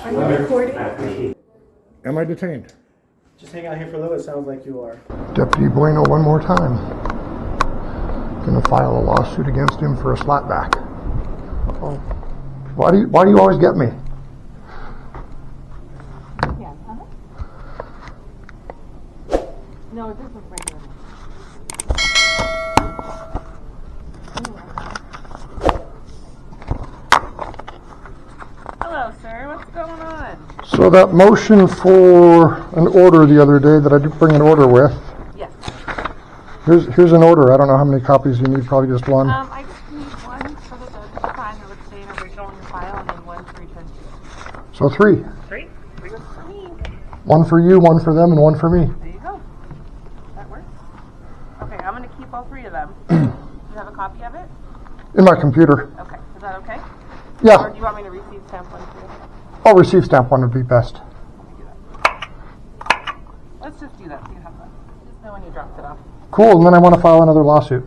Are you recording? Am I detained? Just hang out here for a little. It sounds like you are. Deputy Bueno one more time. Gonna file a lawsuit against him for a slapback. Uh-oh. Why do you always get me? Yeah. No, this is regular. Hello, sir. What's going on? So that motion for an order the other day that I did bring an order with. Yes. Here's an order. I don't know how many copies you need. Probably just one. I just need one for the judge to sign that would stay in original in your file, and then one to return to you. So three. Three? Three was for me. One for you, one for them, and one for me. There you go. That works. Okay, I'm going to keep all three of them. Do you have a copy of it? In my computer. Okay. Is that okay? Yeah. Or do you want me to receive stamp one too? I'll receive stamp one would be best. Let me do that. Let's just do that so you have that. Just know when you dropped it off. Cool, and then I want to file another lawsuit.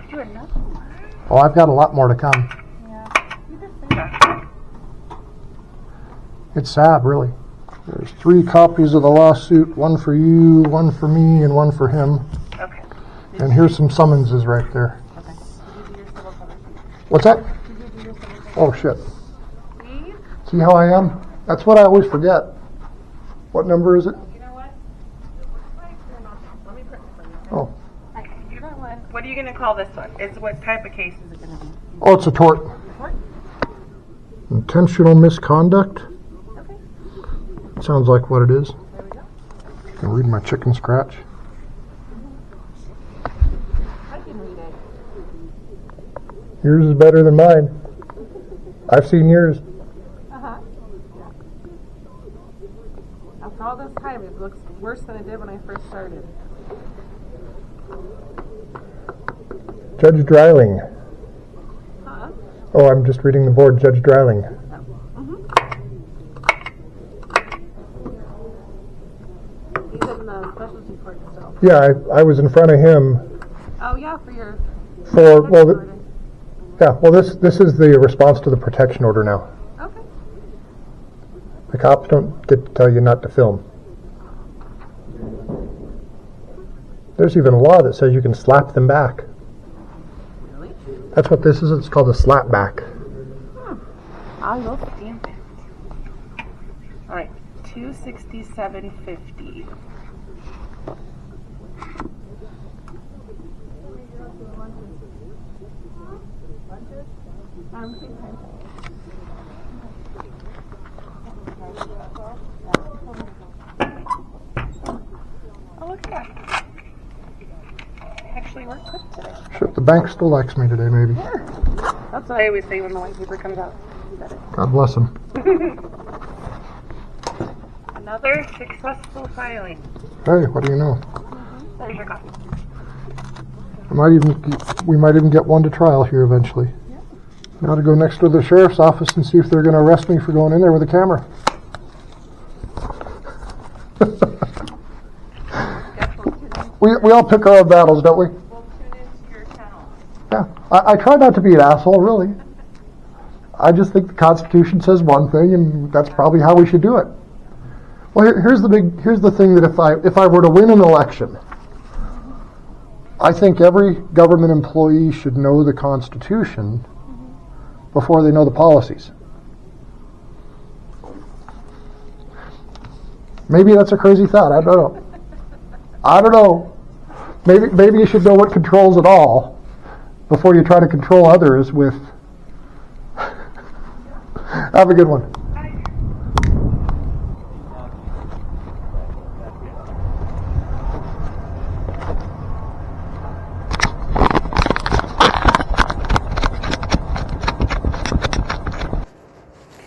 You had nothing. Oh, I've got a lot more to come. Yeah. You did say that. It's sad, really. There's 3 copies of the lawsuit, one for you, one for me, and one for him. Okay. And here's some summonses right there. Okay. Did you do your civil cover sheet? What's that? Did you do your civil cover Oh, shit. sheet? Please? See how I am? That's what I always forget. What number is it? You know what? It looks like you're not. Let me print it for you. Okay? Oh. Alright, you got one. What are you going to call this one? What type of case is it going to be? Oh, it's a tort. Tort? Intentional misconduct? Okay. Sounds like what it is. There we go. I can read my chicken scratch. I can read it. Yours is better than mine. I've seen yours. Uh-huh. After all this time, it looks worse than it did when I first started. Judge Dreiling. Huh? Oh, I'm just reading the board. Judge Dreiling. He's in the specialty court still. Yeah, I was in front of him Oh, yeah, for your... for, this is the response to the protection order now. Okay. The cops don't get to tell you not to film. There's even a law that says you can slap them back. Really? That's what this is. It's called a slap back. I will stamp it. All right, $267.50. Oh, look at that. Actually worked good today. Shit, the bank still likes me today, maybe. Yeah. That's what I always say when the white paper comes out. You better. God bless them. Another successful filing. Hey, what do you know? There's your copy. We might even get one to trial here eventually. Yeah. Now to go next to the sheriff's office and see if they're going to arrest me for going in there with a camera. We all pick our own battles, don't we? We'll tune into your channel. Yeah. I try not to be an asshole, really. I just think the Constitution says one thing, and that's probably how we should do it. Well, here's the thing that if I were to win an election, I think every government employee should know the Constitution before they know the policies. Maybe that's a crazy thought. I don't know. Maybe you should know what controls it all before you try to control others with... Have a good one.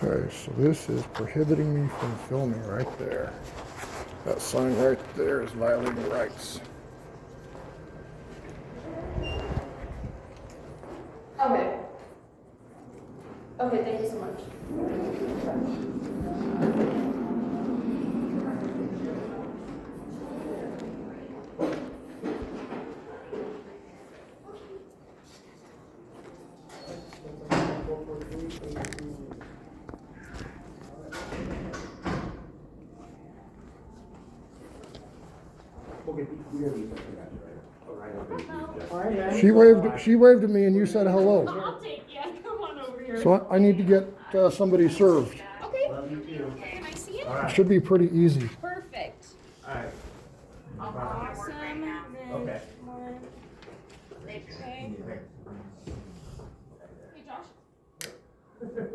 Okay, so this is prohibiting me from filming right there. That sign right there is violating rights. Okay. Okay, thank you so much. All right, man. She waved at me and you said hello. I'll take, yeah, come on over here. So I need to get somebody served. Okay, Love you too. can I see it? It should be pretty easy. Perfect. All right. Awesome. And then Okay. one. Okay. Hey, Josh.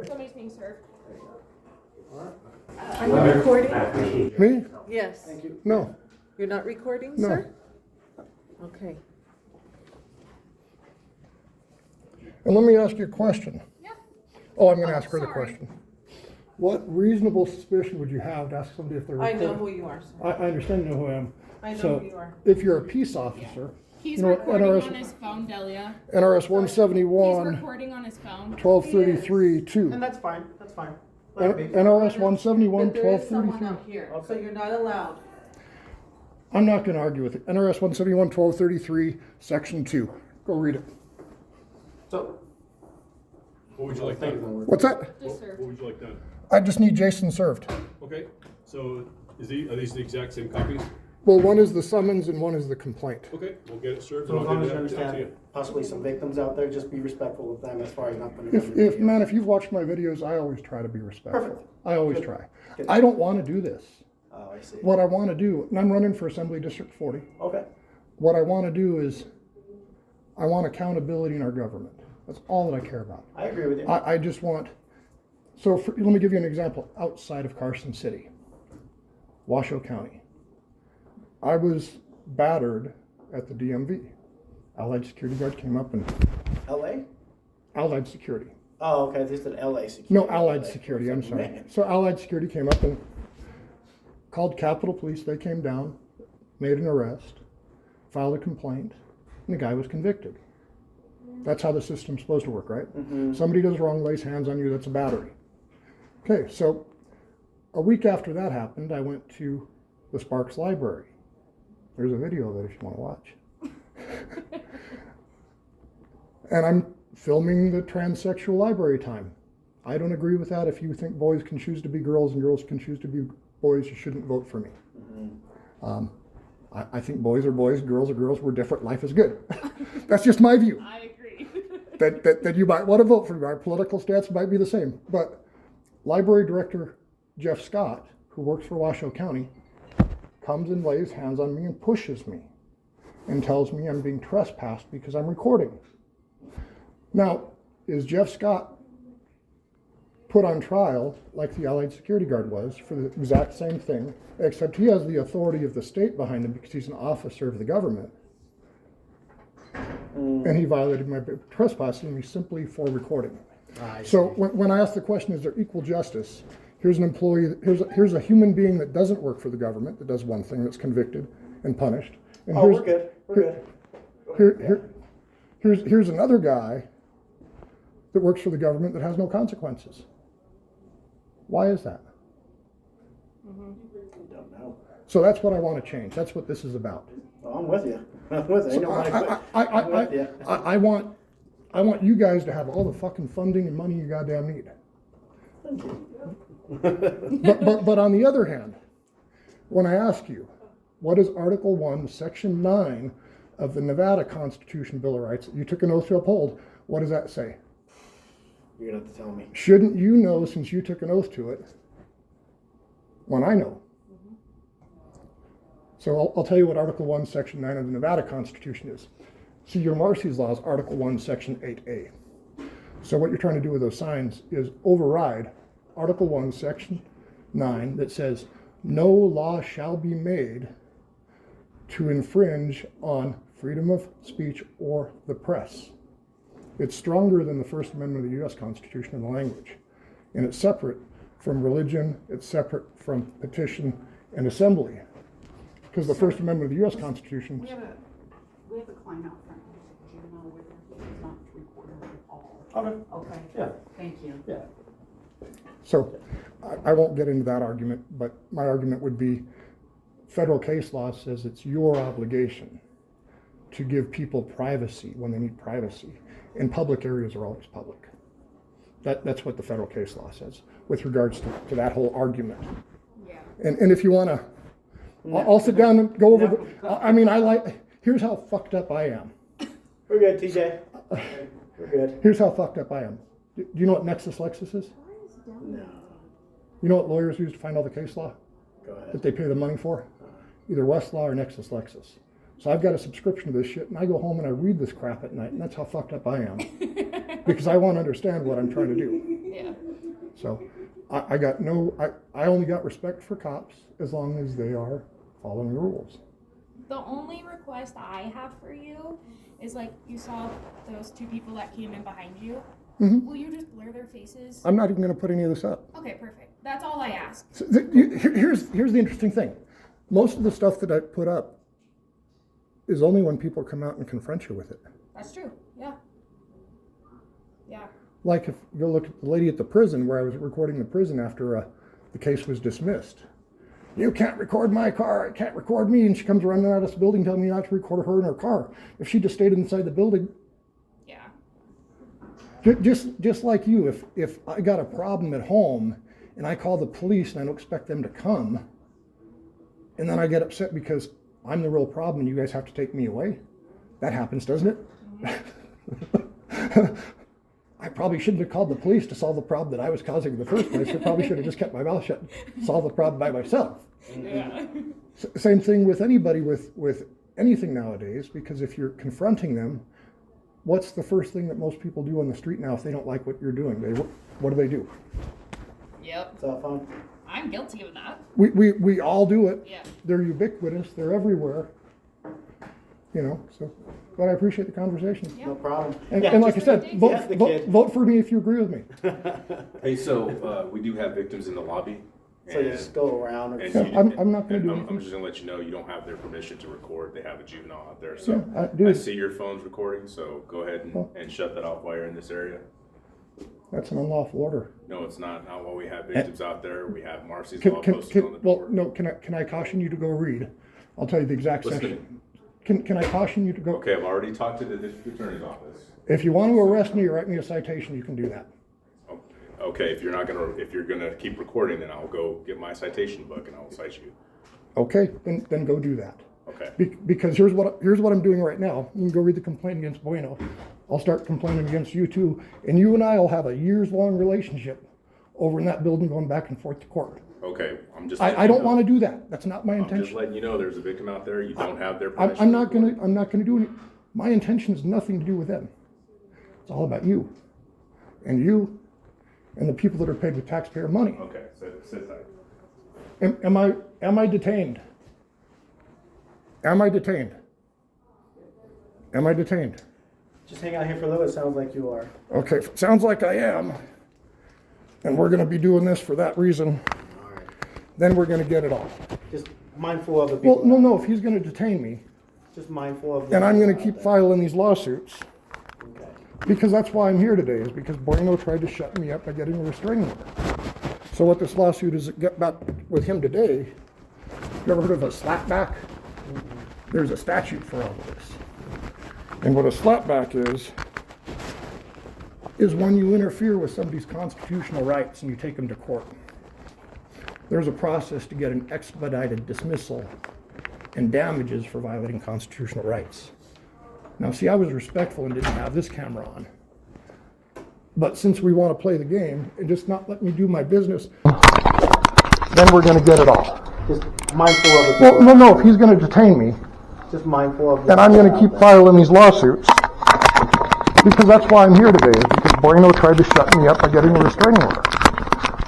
Somebody's being served. Are you recording? Me? Yes. Thank you. No. You're not recording, No. sir? Okay. And let me ask you a question. Yeah. Oh, I'm going to ask her the sorry. question. What reasonable suspicion would you have to ask somebody if they're I recording? know who you are, sir. I understand you know who I am. I know So, who you are. if you're a peace officer, He's You know what, recording NRS on his phone, Delia. NRS He's 171, recording on his phone. 1233, 2. And that's fine. That's fine. Let it be. NRS 171, But there is someone 1233. out here, so Okay. you're not allowed. I'm not going to argue with it. NRS 171, 1233, Section 2. Go read it. So, What would you like done? What's that? Just served. What would you like done? I just need Jason served. Okay, so are these the exact same copies? Well, one is the summons and one is the complaint. Okay, we'll get it served so and as I'll long as get you it out to understand you. possibly some victims out there, just be respectful of them as far as not putting If you've watched my videos, I always try to be respectful. Perfect. I always Good. try. Good. I don't want to do this. Oh, I see. What I want to do, and I'm running for Assembly District 40. Okay. What I want to do is, I want accountability in our government. That's all that I care about. I agree with you. I just want, let me give you an example outside of Carson City, Washoe County. I was battered at the DMV. Allied security guard came up and, LA? Allied security. Oh, okay. They said LA security. No, Allied LA. security, I'm sorry. Man. So Allied security came up and called Capitol Police. They came down, made an arrest, filed a complaint, and the guy was convicted. That's how the system's supposed to work, right? Somebody does wrong, lays hands on you, that's a battery. Okay, so a week after that happened, I went to the Sparks Library. There's a video of it if you want to watch. And I'm filming the transsexual library time. I don't agree with that. If you think boys can choose to be girls and girls can choose to be boys, you shouldn't vote for me. I think boys are boys, girls are girls. We're different. Life is good. That's just my view. I agree. That you might want to vote for me. Our political stance might be the same. But Library Director Jeff Scott, who works for Washoe County, comes and lays hands on me and pushes me and tells me I'm being trespassed because I'm recording. Now, is Jeff Scott put on trial like the Allied security guard was for the exact same thing, except he has the authority of the state behind him because he's an officer of the government. And he violated my trespassing me simply for recording. So when I ask the question, is there equal justice? Here's an employee, here's a human being that doesn't work for the government, that does one thing, that's convicted and punished. And Oh, we're good. We're good. Here's another guy that works for the government that has no consequences. Why is that? Don't know. So that's what I want to change. That's what this is about. Well, I'm with you. I'm with you. I don't want to quit. I'm with you. I want you guys to have all the fucking funding and money you goddamn need. But on the other hand, when I ask you, what is Article 1, Section 9 of the Nevada Constitution Bill of Rights that you took an oath to uphold, what does that say? You're going to have to tell me. Shouldn't you know since you took an oath to it when I know? So I'll tell you what Article 1, Section 9 of the Nevada Constitution is. See, your Marcy's Law is Article 1, Section 8A. So what you're trying to do with those signs is override Article 1, Section 9 that says, no law shall be made to infringe on freedom of speech or the press. It's stronger than the First Amendment of the U.S. Constitution in the language. And it's separate from religion, it's separate from petition and assembly. Because the First Amendment of the U.S. Constitution... We have a client out front. Do you know whether he's not recording at all? Okay. Okay. Yeah. Thank you. Yeah. So I won't get into that argument, but my argument would be federal case law says it's your obligation to give people privacy when they need privacy. And public areas are always public. That's what the federal case law says with regards to that whole argument. Yeah. And if you want to I'll sit down and go over here's how fucked up I am. We're good, TJ. We're good. Here's how fucked up I am. Do you know what Nexus Lexus is? No. You know what lawyers use to find all the case law Go ahead. that they pay the money for? Either Westlaw or Nexus Lexus. So I've got a subscription to this shit, and I go home and I read this crap at night, and that's how fucked up I am. Because I want to understand what I'm trying to do. Yeah. So I only got respect for cops as long as they are following the rules. The only request I have for you is like you saw those two people that came in behind you. Mm-hmm. Will you just blur their faces? I'm not even going to put any of this up. Okay, perfect. That's all I ask. So here's the interesting thing. Most of the stuff that I put up is only when people come out and confront you with it. That's true. Yeah. Yeah. Like if you go look at the lady at the prison where I was recording the prison after the case was dismissed. You can't record my car, it can't record me, and she comes running out of this building telling me not to record her in her car. If she just stayed inside the building, Yeah. just like you, if I got a problem at home and I call the police and I don't expect them to come, and then I get upset because I'm the real problem and you guys have to take me away, that happens, doesn't it? Mm-hmm. I probably shouldn't have called the police to solve the problem that I was causing in the first place. I probably should have just kept my mouth shut and solved the problem by myself. Yeah. Same thing with anybody with anything nowadays, because if you're confronting them, what's the first thing that most people do on the street now if they don't like what you're doing? What do? Yep. Cell phone. I'm guilty of that. We all do it. Yeah. They're ubiquitous. They're everywhere. So, but I appreciate the conversation. Yeah. No problem. And like I said, Yeah, the kid. vote for me if you agree with me. Hey, so we do have victims in the lobby. So you just go around. And Yeah, you- I'm not gonna and do I'm anything. just gonna let you know, you don't have their permission to record. They have a juvenile out there. So Yeah, I dude, see your phone's recording, so go ahead and shut that off while you're in this area. that's an unlawful order. No, it's not. Not while we have victims out there. We have Marcy's law posted on the Well, door. no, can I caution you to go read? I'll tell you the exact Listen. section. Can I caution you to go? Okay, I've already talked to the district attorney's office. If you want to arrest me or write me a citation, you can do that. Okay, if you're gonna keep recording, then I'll go get my citation book and I'll cite you. Okay, then go do that. Okay. Because here's what I'm doing right now. You can go read the complaint against Bueno. I'll start complaining against you too, and you and I will have a years-long relationship over in that building, going back and forth to court. Okay, I'm just. I don't want to do that. That's not my I'm just intention. letting you know there's a victim out there. You don't have their I'm permission. not gonna do any. My intention is nothing to do with them. It's all about you, and the people that are paid with taxpayer money. Okay, sit tight. Am I detained? Am I detained? Am I detained? Just hang out here for a little. It sounds like you are. Okay, sounds like I am. And we're gonna be doing this for that reason. All right. Then we're gonna get it all. Just mindful of the people. Well, no, if he's gonna detain me, Just mindful of. The and I'm gonna people keep out filing these lawsuits, there. Okay. because that's why I'm here today, is because Bueno tried to shut me up by getting a restraining order. So what this lawsuit is about with him today, you ever heard of a slapback? There's a statute for all of this. And what a slapback is when you interfere with somebody's constitutional rights and you take them to court. There's a process to get an expedited dismissal and damages for violating constitutional rights. Now, see, I was respectful and didn't have this camera on. But since we want to play the game and just not let me do my business, then we're going to get it all. Just mindful of the people. Well, no, if he's going to detain me, Just mindful of. The and I'm going to people keep out there. filing these lawsuits, because that's why I'm here today, is because Bueno tried to shut me up by getting a restraining order.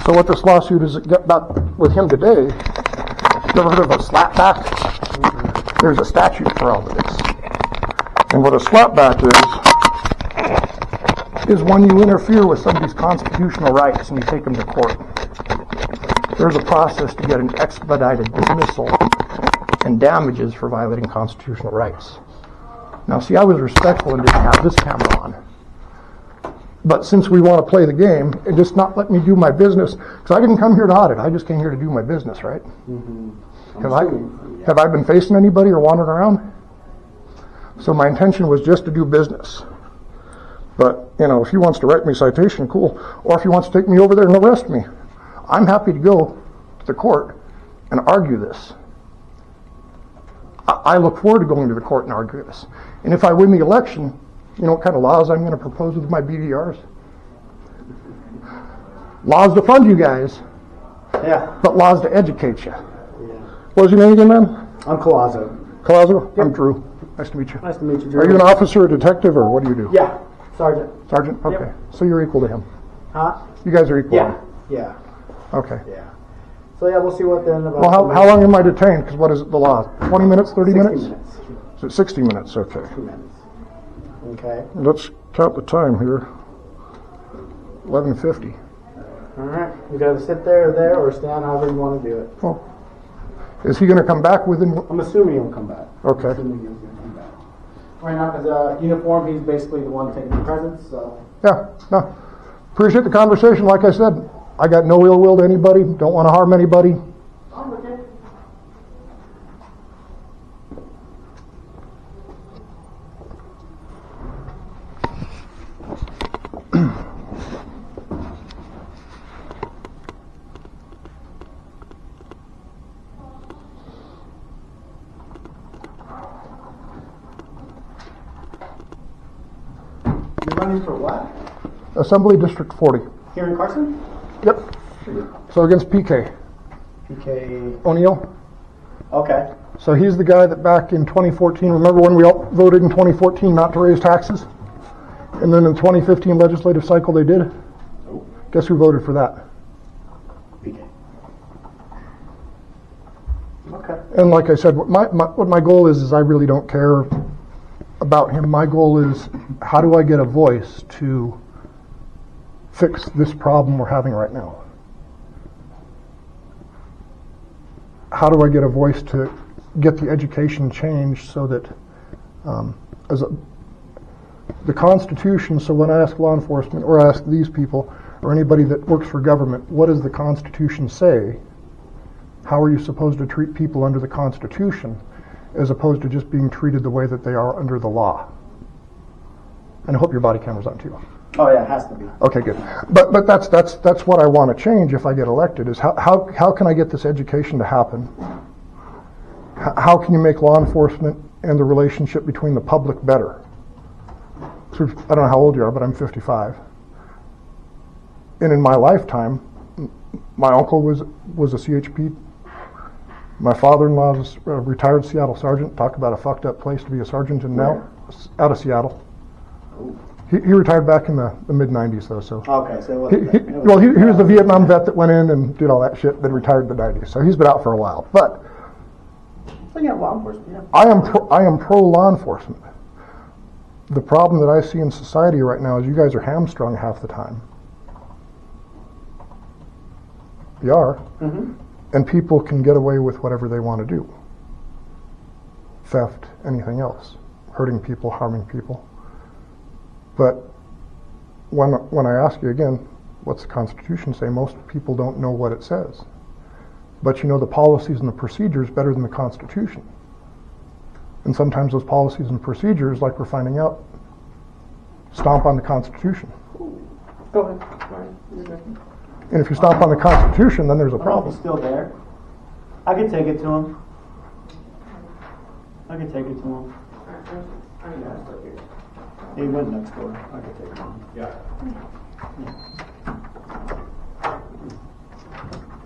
So what this lawsuit is about with him today, you ever heard of a slapback? There's a statute for all of this. And what a slapback is when you interfere with somebody's constitutional rights and you take them to court. There's a process to get an expedited dismissal and damages for violating constitutional rights. Now, see, I was respectful and didn't have this camera on. But since we want to play the game and just not let me do my business, because I didn't come here to audit, I just came here to do my business, right? Have I been facing anybody or wandering around? So my intention was just to do business. But, if he wants to write me a citation, cool. Or if he wants to take me over there and arrest me, I'm happy to go to the court and argue this. I look forward to going to the court and argue this. And if I win the election, you know what kind of laws I'm going to propose with my BDRs? Laws to fund you guys, Yeah. but laws to educate you. Yeah. What was your name again, man? I'm Colazo. Colazo? I'm Drew. Nice to meet you. Nice to meet you, Drew. Are you an officer or detective, or what do you do? Yeah, Sergeant. Sergeant? Okay. Yep. So you're equal to him. Huh? You guys are equal. Yeah. Yeah. Okay. Yeah. So yeah, we'll see what then about. Well, how long am I detained? Because what is it, the law? 20 minutes, 30 60 minutes? minutes. So 60 minutes, okay. 2 minutes. Okay. Let's count the time here. 11:50. All right. You gotta sit there, or stand, however you want to do it. Well, is he going to come back within? I'm assuming he'll come back. Okay. Assuming he's gonna come back. Right now, because uniform, he's basically the one taking the presents. So. Yeah, no. Appreciate the conversation. Like I said, I got no ill will to anybody. Don't want to harm anybody. Okay. You're running for what? Assembly District 40. Here in Carson? Yep. So against PK PK. O'Neill. Okay. So he's the guy that back in 2014, remember when we all voted in 2014 not to raise taxes? And then in the 2015 legislative cycle they did? Guess who voted for that? PK. Okay. And like I said, what my goal is I really don't care about him. My goal is, how do I get a voice to fix this problem we're having right now? How do I get a voice to get the education changed so that the Constitution, so when I ask law enforcement or I ask these people or anybody that works for government, what does the Constitution say? How are you supposed to treat people under the Constitution as opposed to just being treated the way that they are under the law? And I hope your body camera's on too. Oh yeah, it has to be. Okay, good. But that's what I want to change if I get elected, is how can I get this education to happen? How can you make law enforcement and the relationship between the public better? So, I don't know how old you are, but I'm 55. And in my lifetime, my uncle was a CHP. My father-in-law was a retired Seattle sergeant. Talk about a fucked up place to be a sergeant in now, out of Seattle. He retired back in the mid-90s, though. So Okay, so it wasn't he that. was the Vietnam vet that went in and did all that shit, then retired in the 90s. So he's been out for a while. But So yeah, law enforcement. Yeah. I am pro law enforcement. The problem that I see in society right now is you guys are hamstrung half the time. You are. Mm-hmm. And people can get away with whatever they want to do. Theft, anything else. Hurting people, harming people. But when I ask you again, what's the Constitution say? Most people don't know what it says. But you know the policies and the procedures better than the Constitution. And sometimes those policies and procedures, like we're finding out, stomp on the Constitution. Go ahead. Ryan, you're good. And if you stomp on the Constitution, then there's a I don't know if problem. he's still there. I can take it to him. I can take it to him. He went next door. I can take it to him. Yeah.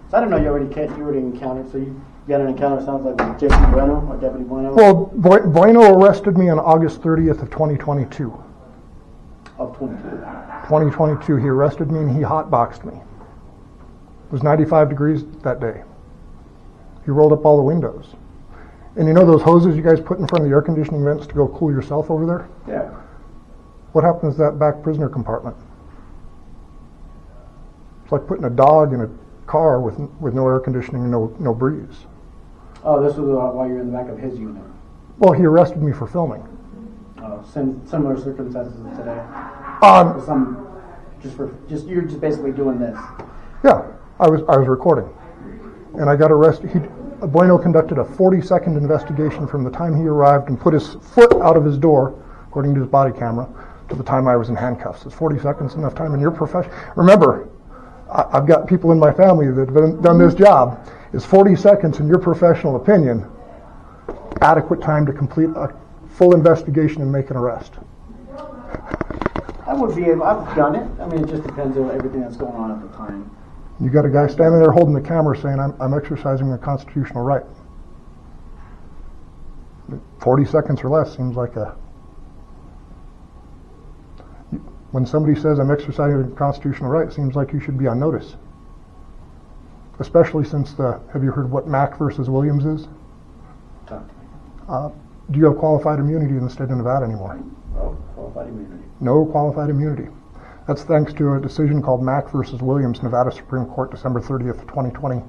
So I don't know you already encountered. So you got an encounter, sounds like, with Jason Bueno or Deputy Bueno. Well, Bueno arrested me on August 30th of 2022. Of 22. 2022, he arrested me and he hotboxed me. It was 95 degrees that day. He rolled up all the windows. And you know those hoses you guys put in front of the air conditioning vents to go cool yourself over there? Yeah. What happens to that back prisoner compartment? It's like putting a dog in a car with no air conditioning and no breeze. Oh, this was while you were in the back of his unit. Well, he arrested me for filming. Similar circumstances to today. You're just basically doing this. Yeah, I was recording, and I got arrested. Bueno conducted a 40-second investigation from the time he arrived and put his foot out of his door, according to his body camera, to the time I was in handcuffs. Is 40 seconds enough time in your profession? Remember, I've got people in my family that have done this job. Is 40 seconds, in your professional opinion, adequate time to complete a full investigation and make an arrest? I would be able, I've done it. I mean, it just depends on everything that's going on at the time. You got a guy standing there holding the camera saying, I'm exercising a constitutional right. 40 seconds or less seems like a... When somebody says, I'm exercising a constitutional right, it seems like you should be on notice. Especially since have you heard what Mack versus Williams is? Talk to me. Do you have qualified immunity in the state of Nevada anymore? Oh, qualified immunity. No qualified immunity. That's thanks to a decision called Mack versus Williams, Nevada Supreme Court, December 30th, 2020. Was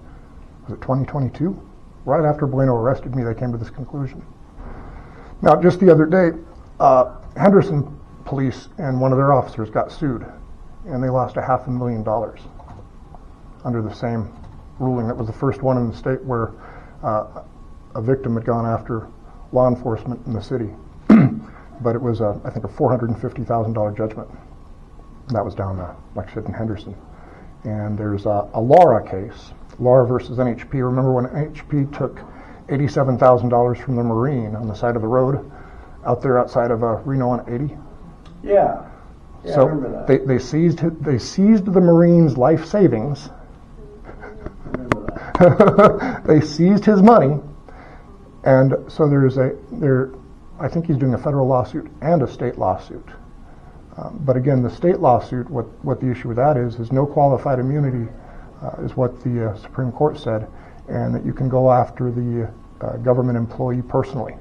it 2022? Right after Bueno arrested me, they came to this conclusion. Now, just the other day, Henderson police and one of their officers got sued, and they lost $500,000 under the same ruling. That was the first one in the state where a victim had gone after law enforcement in the city. But it was, I think, a $450,000 judgment. That was down, like I said, in Henderson. And there's a Laura case, Laura versus NHP. Remember when NHP took $87,000 from the Marine on the side of the road out there outside of Reno on 80? Yeah. Yeah, So I remember that. they seized the Marine's life savings. I remember that. They seized his money, and so I think he's doing a federal lawsuit and a state lawsuit. But again, the state lawsuit, what the issue with that is no qualified immunity is what the Supreme Court said, and that you can go after the government employee personally.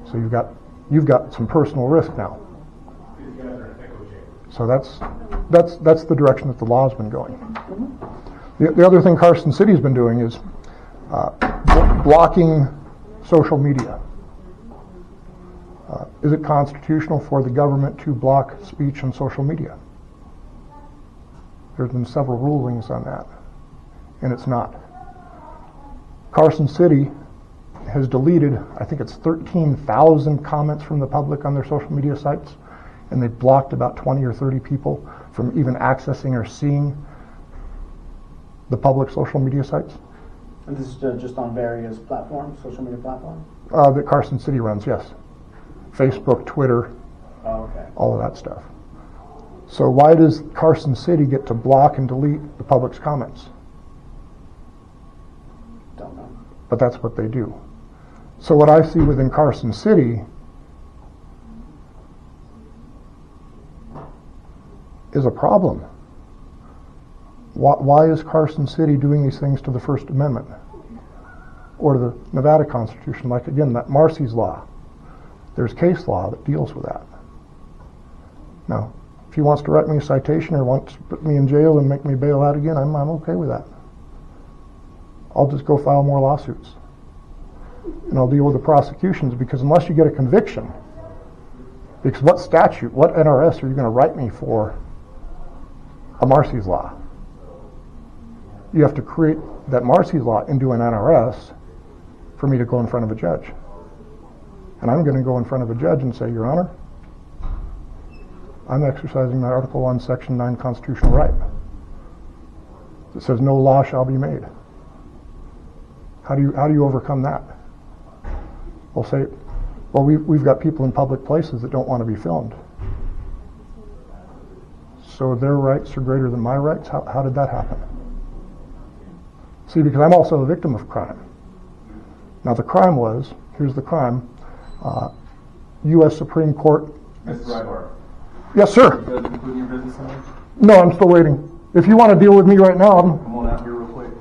So you've got some personal risk now. So that's the direction that the law's been going. The other thing Carson City's been doing is blocking social media. Is it constitutional for the government to block speech on social media? There's been several rulings on that, and it's not. Carson City has deleted, I think it's 13,000 comments from the public on their social media sites, and they've blocked about 20 or 30 people from even accessing or seeing the public social media sites. And this is just on various platforms, social media platforms? That Carson City runs, yes. Facebook, Twitter, Oh, okay. all of that stuff. So why does Carson City get to block and delete the public's comments? Don't know. But that's what they do. So what I see within Carson City is a problem. Why is Carson City doing these things to the First Amendment or to the Nevada Constitution? Like, again, that Marcy's Law. There's case law that deals with that. Now, if he wants to write me a citation or wants to put me in jail and make me bail out again, I'm okay with that. I'll just go file more lawsuits. And I'll deal with the prosecutions, because unless you get a conviction, because what statute, what NRS are you going to write me for a Marcy's Law? You have to create that Marcy's Law into an NRS for me to go in front of a judge. And I'm going to go in front of a judge and say, Your Honor, I'm exercising my Article 1, Section 9 constitutional right. It says no law shall be made. How do you overcome that? We'll say, well, we've got people in public places that don't want to be filmed. So their rights are greater than my rights? How did that happen? See, because I'm also a victim of crime. Now the crime was, here's the crime, U.S. Supreme Court. Mr. Rybar, Yes, sir. you guys including your business hours? No, I'm still waiting. If you want to deal with me right now, Come on out here real quick.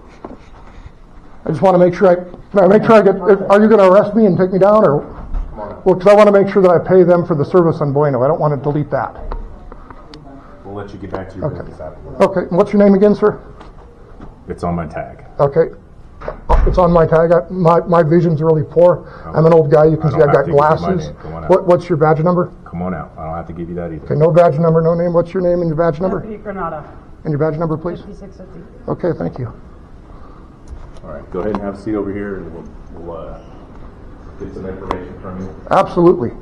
I just want to make sure I get, are you going to arrest me and take me down, or? Come on out. Well, because I want to make sure that I pay them for the service on Bueno. I don't want to delete that. We'll let you get back to your Okay. business afterwards. Okay, and what's your name again, sir? It's on my tag. Okay. It's on my tag. My vision's really poor. I'm an old guy. You can I see don't I've got have to give you my glasses. name. Come on out. What's your badge number? Come on out. I don't have to give you that either. Okay, no badge number, no name. What's your name and your badge number? Deputy Granada, And your badge number, please. 5650. Okay, thank you. All right, go ahead and have a seat over here, and we'll get some information from you. Absolutely.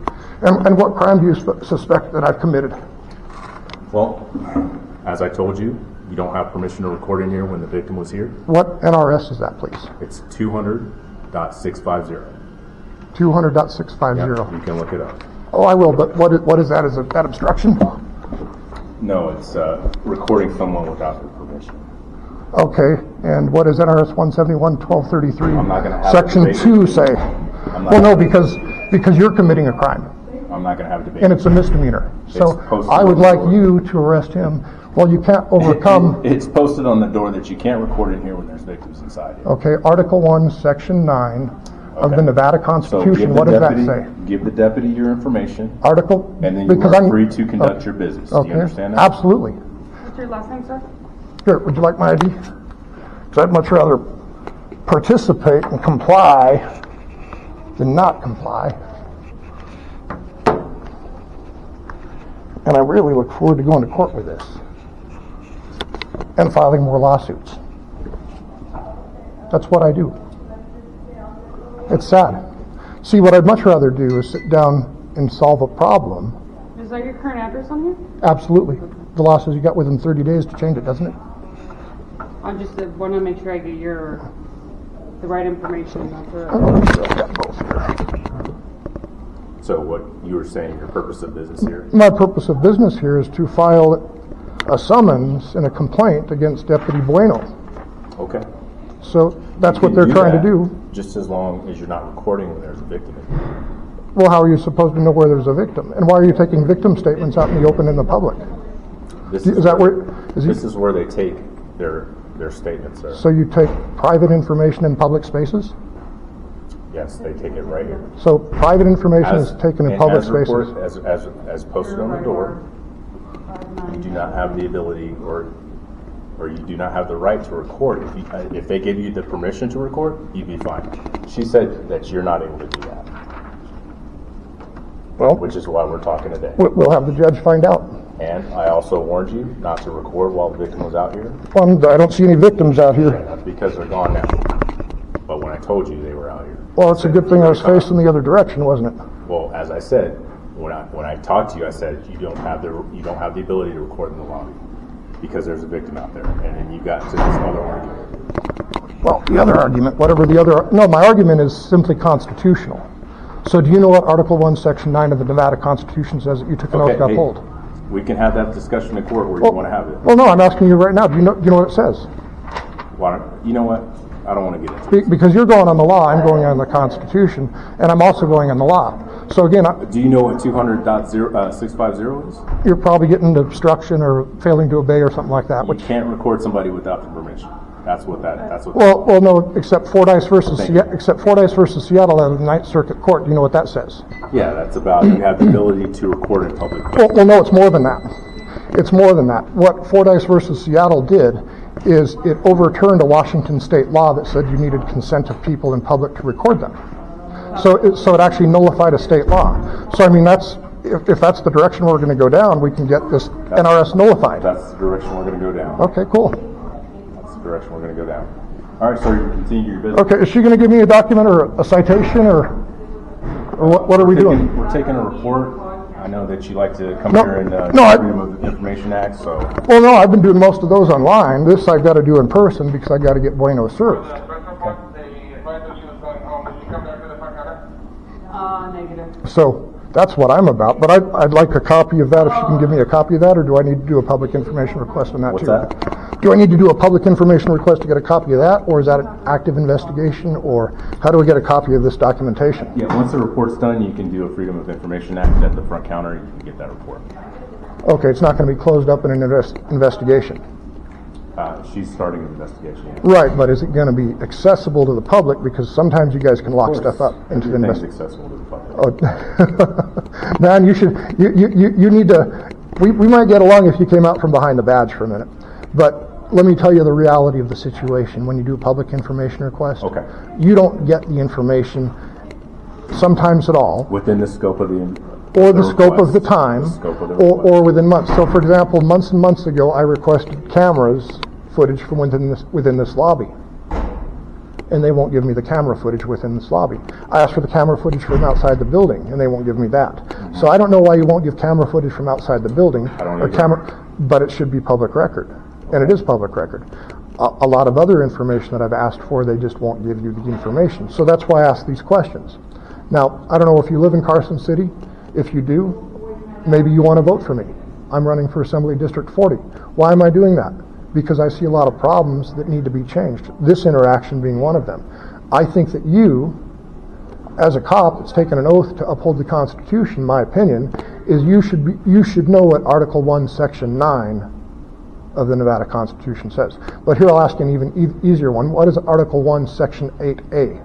And what crime do you suspect that I've committed? Well, as I told you, you don't have permission to record in here when the victim was here. What NRS is that, please? It's 200.650. 200.650. You can look it up. Oh, I will, but what is that? Is it that obstruction? No, it's recording someone without their permission. Okay, and what does NRS 171-1233 I'm not gonna have Section a debate 2 with you. say? I'm not Well, no, gonna- because you're committing a crime, I'm not going to have a debate. and it's a misdemeanor. So posted I would on the like door. you to arrest him. Well, you can't overcome, It's posted on the door that you can't record in here when there's victims inside here. okay, Article 1, Section 9 of the Okay. Nevada So Constitution, what does that say? Give the deputy your information, Article, and then you because are I'm free to conduct your business. Do Okay, you understand that? absolutely. What's your last name, sir? Here, would you like my ID? Because I'd much rather participate and comply than not comply. And I really look forward to going to court with this and filing more lawsuits. That's what I do. It's sad. See, what I'd much rather do is sit down and solve a problem. Is that your current address on here? Absolutely. The law says you got within 30 days to change it, doesn't it? I just want to make sure I get the right information. That's I'm sure I've got both here. So what you were saying, your purpose of business here? My purpose of business here is to file a summons and a complaint against Deputy Bueno. Okay. So that's You what can they're trying to that, do. Just as long as you're not recording when there's a victim in here. Well, how are you supposed to know where there's a victim? And why are you taking victim statements out in the open in the public? This Is that where, is This he, is where they take their statements, sir. so you take private information in public spaces? Yes, they take it right here. So private information is taken in and public as report- spaces? As posted on the door, you do not have the ability or you do not have the right to record. If they give you the permission to record, you'd be fine. She said that you're not able to do that, Well, which is why we're talking today. we'll have the judge find out. And I also warned you not to record while the victim was out here. I don't see any victims out here. That's because they're gone now. But when I told you they were out here. Well, it's a good thing I was facing the other direction, wasn't it? Well, as I said, when I talked to you, I said you don't have the ability to record in the lobby because there's a victim out there, and then you got to this other argument. Well, the other argument, whatever the other, no, my argument is simply constitutional. So do you know what Article 1, Section 9 of the Nevada Constitution says that you took an oath to hey, uphold? we can have that discussion in court where you want to have it. Well, no, I'm asking you right now. Do you know what it says? You know what? I don't want to get into it. Because you're going on the law, I'm going on the Constitution, and I'm also going on the law. So again, Do you know what 200.650 is? you're probably getting into obstruction or failing to obey or something like that. You Which, can't record somebody without the permission. That's what. well, no, except Fordyce versus Thank you. Seattle out of the Ninth Circuit Court. Do you know what that says? Yeah, that's about you have the ability to record in public. Well, no, it's more than that. It's more than that. What Fordyce versus Seattle did is it overturned a Washington state law that said you needed consent of people in public to record them. So it actually nullified a state law. So I mean, if that's the direction we're going to go down, we can get this NRS nullified. That's the direction we're going to go down. Okay, cool. That's the direction we're going to go down. All right, sir, you can continue your business. Okay, is she going to give me a document or a citation or what are we doing? We're taking a report. I know that you like to come No, here and Freedom of Information Act, so. Well, no, I've been doing most of those online. This I've got to do in person because I've got to get Bueno served. Negative. So that's what I'm about. But I'd like a copy of that if she can give me a copy of that, or do I need to do a public information request on that What's too? that? Do I need to do a public information request to get a copy of that, or is that an active investigation, or how do we get a copy of this documentation? Yeah, once the report's done, you can do a Freedom of Information Act at the front counter, you can get that report. Okay, it's not going to be closed up in an investigation. She's starting an investigation. Right, but is it going to be accessible to the public? Because sometimes you guys can lock stuff up into the Everything's investigation. accessible to the public. Oh, man, you need to, we might get along if you came out from behind the badge for a minute. But let me tell you the reality of the situation. When you do a public information request, Okay. you don't get the information sometimes at all, Within the scope of or the scope of the time, The scope of the or request. within months. So for example, months and months ago, I requested cameras footage from within this lobby. And they won't give me the camera footage within this lobby. I asked for the camera footage from outside the building, and they won't give me that. So I don't know why you won't give camera footage from outside the building, don't or either. but it should be public record, and it is public record. A lot of other information that I've asked for, they just won't give you the information. So that's why I ask these questions. Now, I don't know if you live in Carson City. If you do, maybe you want to vote for me. I'm running for Assembly District 40. Why am I doing that? Because I see a lot of problems that need to be changed, this interaction being one of them. I think that you, as a cop that's taken an oath to uphold the Constitution, my opinion, is you should know what Article 1, Section 9 of the Nevada Constitution says. But here I'll ask an even easier one. What is Article 1, Section 8A?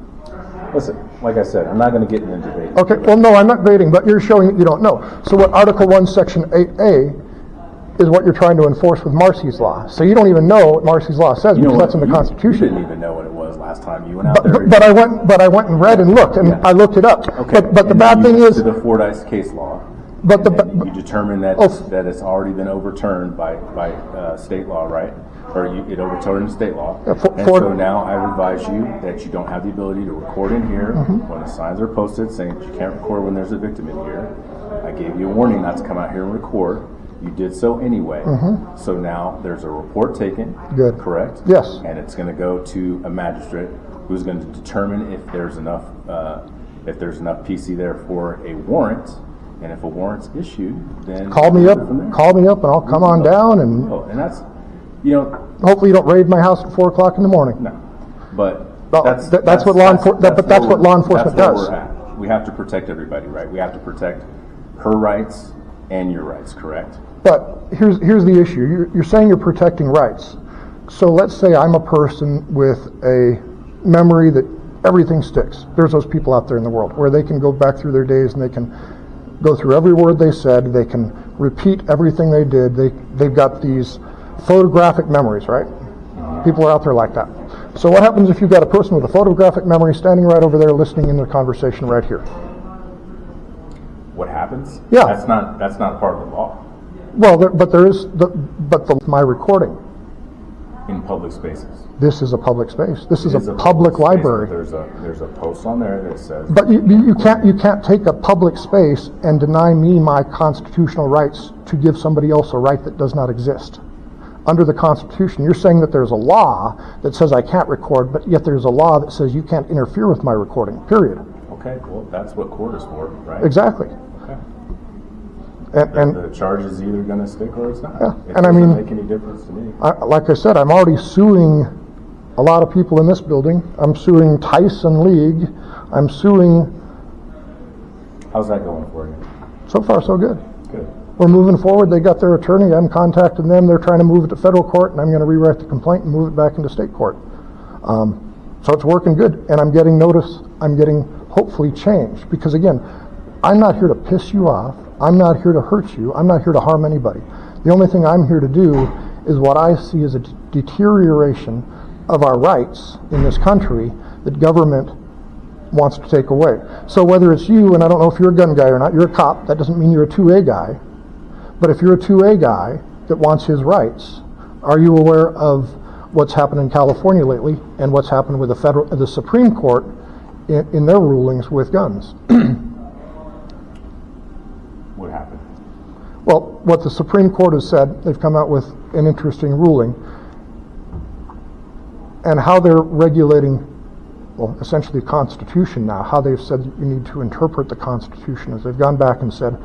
Listen, like I said, I'm not going to get into debate. Okay, well, no, I'm not debating, but you're showing that you don't know. So what Article 1, Section 8A is what you're trying to enforce with Marcy's Law. So you don't even know what Marcy's Law says because that's in the Constitution. You didn't even know what it was last time you went out there. But I went and read and looked, and Yeah. I looked it up. Okay. But the bad thing is, to the Fordyce case law. but You determine that that it's already been overturned by state law, right? Or it overturned state law. Yeah, And so now I advise you that you don't have the ability to record in here when the signs are posted saying you can't record when there's a victim in here. I gave you a warning not to come out here and record. You did so anyway. So now there's a report taken. Good. Correct? Yes. And it's going to go to a magistrate who's going to determine if there's enough PC there for a warrant. And if a warrant's issued, then call me up, from there. and I'll come on down, and Oh, and that's, hopefully you don't raid my house at 4 o'clock in the morning. no, but Well, that's what law enforcement does. Where we're at. We have to protect everybody, right? We have to protect her rights and your rights, correct? But here's the issue. You're saying you're protecting rights. So let's say I'm a person with a memory that everything sticks. There's those people out there in the world where they can go back through their days and they can go through every word they said. They can repeat everything they did. They've got these photographic memories, right? People are out there like that. So what happens if you've got a person with a photographic memory standing right over there listening in the conversation right here? What happens? Yeah. That's not part of the law Well, my recording. in public spaces. This is a public space. This is It a public space, library. but there's a post on there that says. But you can't take a public space and deny me my constitutional rights to give somebody else a right that does not exist. Under the Constitution, you're saying that there's a law that says I can't record, but yet there's a law that says you can't interfere with my recording, period. Okay, well, that's what court is for, right? Exactly. Okay. And The charge is either going to stick or it's not. Yeah, It and I doesn't mean- make any difference to me. like I said, I'm already suing a lot of people in this building. I'm suing Tyson League. I'm suing, How's that going for you? so far so good. Good. We're moving forward. They got their attorney. I'm contacting them. They're trying to move it to federal court, and I'm going to rewrite the complaint and move it back into state court. So it's working good, and I'm getting notice. I'm getting hopefully change because again, I'm not here to piss you off. I'm not here to hurt you. I'm not here to harm anybody. The only thing I'm here to do is what I see as a deterioration of our rights in this country that government wants to take away. So whether it's you, and I don't know if you're a gun guy or not, you're a cop. That doesn't mean you're a 2A guy. But if you're a 2A guy that wants his rights, are you aware of what's happened in California lately and what's happened with the Supreme Court in their rulings with guns? What happened? Well, what the Supreme Court has said, they've come out with an interesting ruling, and how they're regulating, well, essentially the Constitution now, how they've said that you need to interpret the Constitution is they've gone back and said,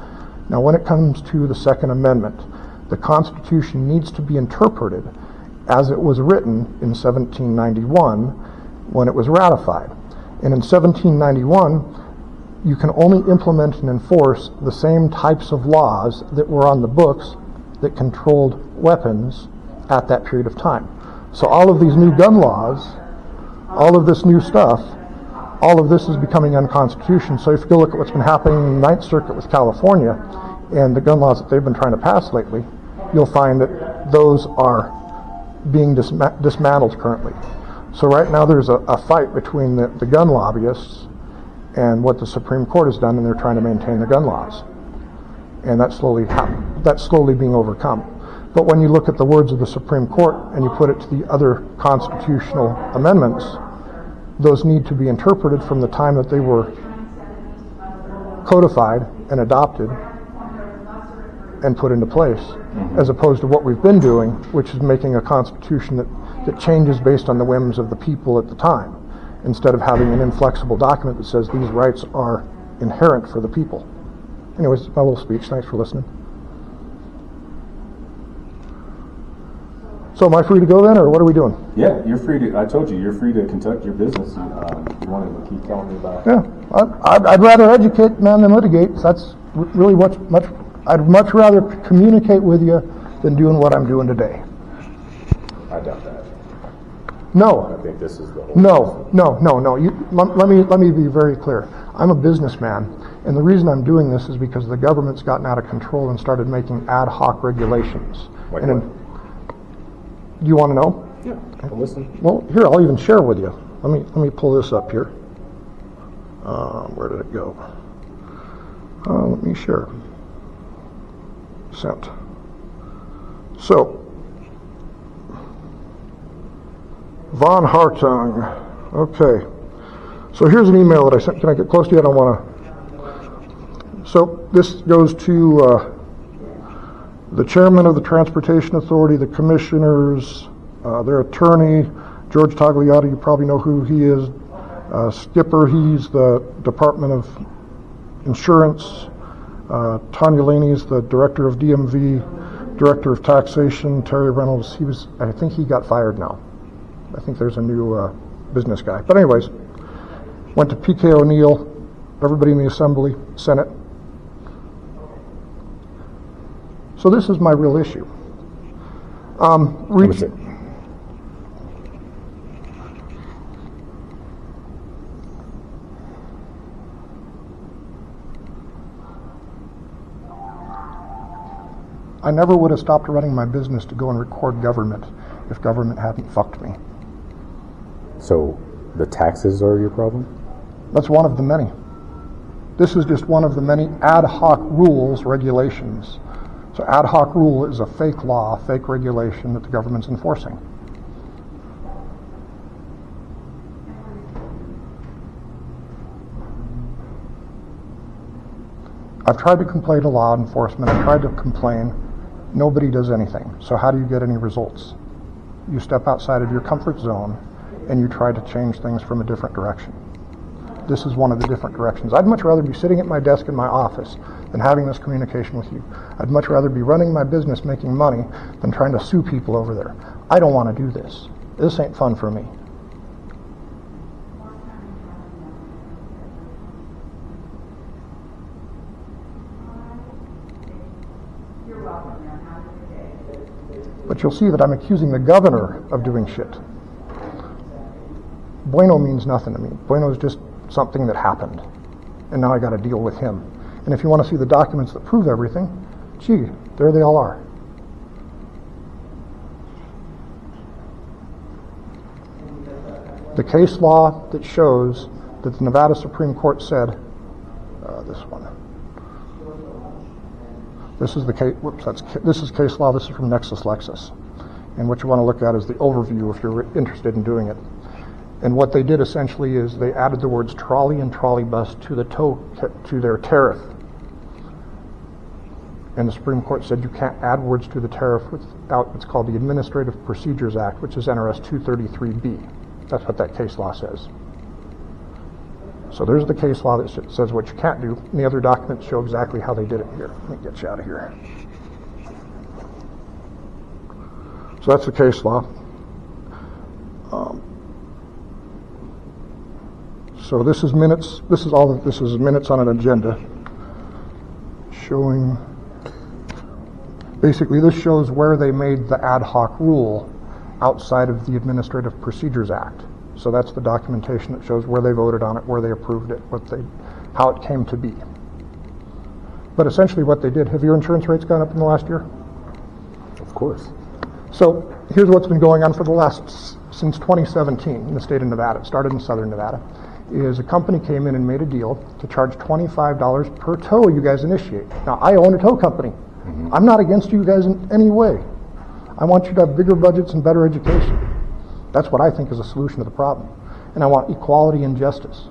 now when it comes to the Second Amendment, the Constitution needs to be interpreted as it was written in 1791 when it was ratified. And in 1791, you can only implement and enforce the same types of laws that were on the books that controlled weapons at that period of time. So all of these new gun laws, all of this new stuff, all of this is becoming unconstitutional. So if you go look at what's been happening in the Ninth Circuit with California and the gun laws that they've been trying to pass lately, you'll find that those are being dismantled currently. So right now there's a fight between the gun lobbyists and what the Supreme Court has done, and they're trying to maintain the gun laws. And that's slowly being overcome. But when you look at the words of the Supreme Court and you put it to the other constitutional amendments, those need to be interpreted from the time that they were codified and adopted and put into place, as opposed to what we've been doing, which is making a constitution that changes based on the whims of the people at the time. instead of having an inflexible document that says these rights are inherent for the people. Anyways, my little speech. Thanks for listening. So am I free to go then, or what are we doing? Yeah, you're free to. I told you, you're free to conduct your business. You want to keep telling me about? Yeah, I'd rather educate, man, than litigate. That's really much. I'd much rather communicate with you than doing what I'm doing today. I doubt that. No. I think this is the whole. No. Let me be very clear. I'm a businessman, and the reason I'm doing this is because the government's gotten out of control and started making ad hoc regulations. Like and what? You want to know? Yeah, I'm listening. Well, here, I'll even share with you. Let me pull this up here. Where did it go? Let me share. Sent. So, Von Hartung. Okay. So here's an email that I sent. Can I get close to you? I don't want to. So this goes to the chairman of the Transportation Authority, the commissioners, their attorney, George Tagliati. You probably know who he is. Skipper, he's the Department of Insurance. Tanya Laney's the director of DMV, director of taxation. Terry Reynolds, I think he got fired now. I think there's a new business guy. But anyways, went to PK O'Neill, everybody in the Assembly, Senate. So this is my real issue. I never would have stopped running my business to go and record government if government hadn't fucked me. So the taxes are your problem? That's one of the many. This is just one of the many ad hoc rules, regulations. So ad hoc rule is a fake law, fake regulation that the government's enforcing. I've tried to complain to law enforcement. I've tried to complain. Nobody does anything. So how do you get any results? You step outside of your comfort zone and you try to change things from a different direction. This is one of the different directions. I'd much rather be sitting at my desk in my office than having this communication with you. I'd much rather be running my business making money than trying to sue people over there. I don't want to do this. This ain't fun for me. But you'll see that I'm accusing the governor of doing shit. Bueno means nothing to me. Bueno is just something that happened. And now I got to deal with him. And if you want to see the documents that prove everything, gee, there they all are. The case law that shows that the Nevada Supreme Court said, this one. This is the case. This is case law. This is from Nexus Lexus, and what you want to look at is the overview if you're interested in doing it. And what they did essentially is they added the words trolley and trolley bus to their tariff. And the Supreme Court said you can't add words to the tariff without what's called the Administrative Procedures Act, which is NRS 233B. That's what that case law says. So there's the case law that says what you can't do, and the other documents show exactly how they did it here. Let me get you out of here. So that's the case law. So this is minutes. This is minutes on an agenda showing. Basically, this shows where they made the ad hoc rule outside of the Administrative Procedures Act. So that's the documentation that shows where they voted on it, where they approved it, how it came to be. But essentially what they did, have your insurance rates gone up in the last year? Of course. So here's what's been going on for since 2017 in the state of Nevada. It started in southern Nevada. Is a company came in and made a deal to charge $25 per tow you guys initiate. Now, I own a tow company. Mm-hmm. I'm not against you guys in any way. I want you to have bigger budgets and better education. That's what I think is a solution to the problem. And I want equality and justice.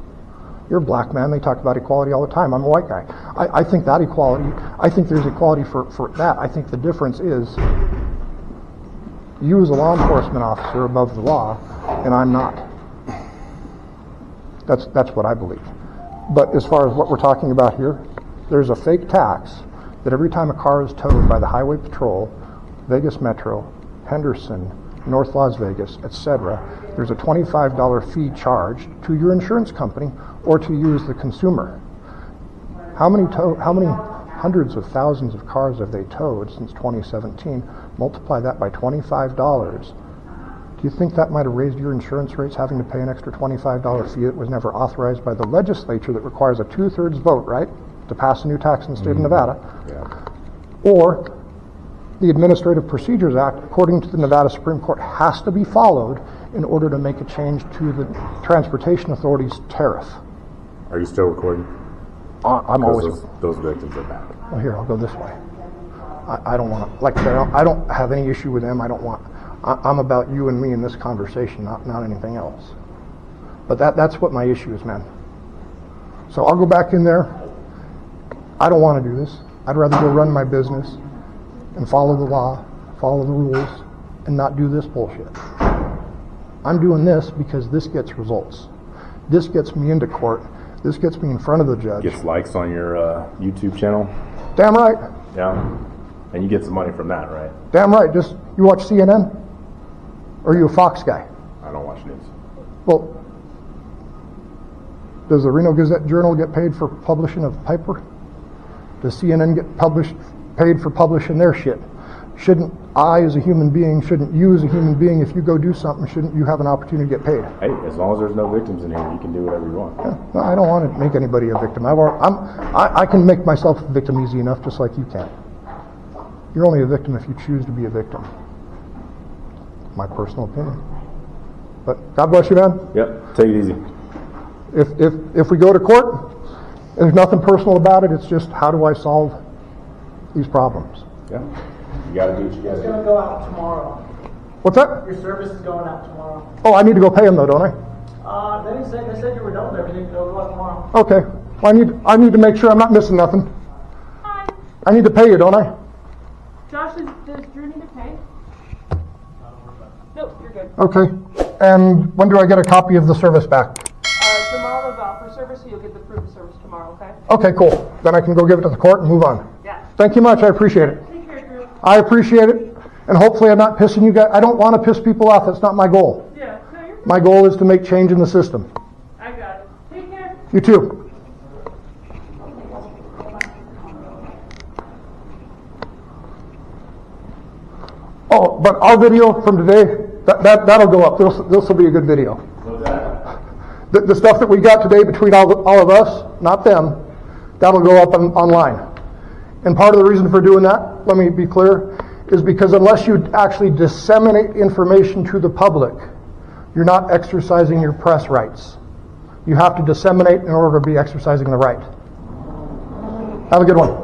You're a black man, they talk about equality all the time. I'm a white guy. I think that equality, I think there's equality for that. I think the difference is you as a law enforcement officer above the law, and I'm not. That's what I believe. But as far as what we're talking about here, there's a fake tax that every time a car is towed by the Highway Patrol, Vegas Metro, Henderson, North Las Vegas, etc., there's a $25 fee charged to your insurance company or to you as the consumer. How many hundreds of thousands of cars have they towed since 2017? Multiply that by $25. Do you think that might have raised your insurance rates, having to pay an extra $25 fee that was never authorized by the legislature that requires a 2/3 vote, right, to pass a new tax in the state of Nevada? Yeah. Or the Administrative Procedures Act, according to the Nevada Supreme Court, has to be followed in order to make a change to the Transportation Authority's tariff. Are you still recording? I'm always... Those victims are bad. Well, here, I'll go this way. I don't want to, like I said, I don't have any issue with them. I'm about you and me in this conversation, not anything else. But that's what my issue is, man. So I'll go back in there. I don't want to do this. I'd rather go run my business and follow the law, follow the rules, and not do this bullshit. I'm doing this because this gets results. This gets me into court. This gets me in front of the judge. Gets likes on your YouTube channel. Damn right. Yeah. And you get some money from that, right? Damn right. Just, you watch CNN? Or are you a Fox guy? I don't watch news. Well, does the Reno Gazette-Journal get paid for publishing a paper? Does CNN get paid for publishing their shit? Shouldn't I, as a human being, shouldn't you, as a human being, if you go do something, shouldn't you have an opportunity to get paid? Hey, as long as there's no victims in here, you can do whatever you want. Yeah, no, I don't want to make anybody a victim. I can make myself a victim easy enough, just like you can. You're only a victim if you choose to be a victim. My personal opinion. But God bless you, man. Yep, take it easy. If we go to court, there's nothing personal about it. It's just, how do I solve these problems? Yeah. You gotta do what you gotta It's gonna do. go out tomorrow. What's that? Your service is going out tomorrow. Oh, I need to go pay them though, don't I? They said you were done with everything, so it'll go out tomorrow. Okay. Well, I need to make sure I'm not missing nothing. Hi. I need to pay you, don't I? Josh, does Drew need to pay? Nope, you're good. Okay. And when do I get a copy of the service back? Tomorrow is for service, so you'll get the proof of service tomorrow, okay? Okay, cool. Then I can go give it to the court and move on. Yeah. Thank you much. I appreciate it. Take care, Drew. I appreciate it. And hopefully I'm not pissing you guys. I don't want to piss people off. That's not my goal. Yeah, no, you're good. My goal is to make change in the system. I got it. Take care. You too. Oh, but our video from today, that'll go up. This will be a good video. What's that? The stuff that we got today between all of us, not them, that'll go up online. And part of the reason for doing that, let me be clear, is because unless you actually disseminate information to the public, you're not exercising your press rights. You have to disseminate in order to be exercising the right. Have a good one.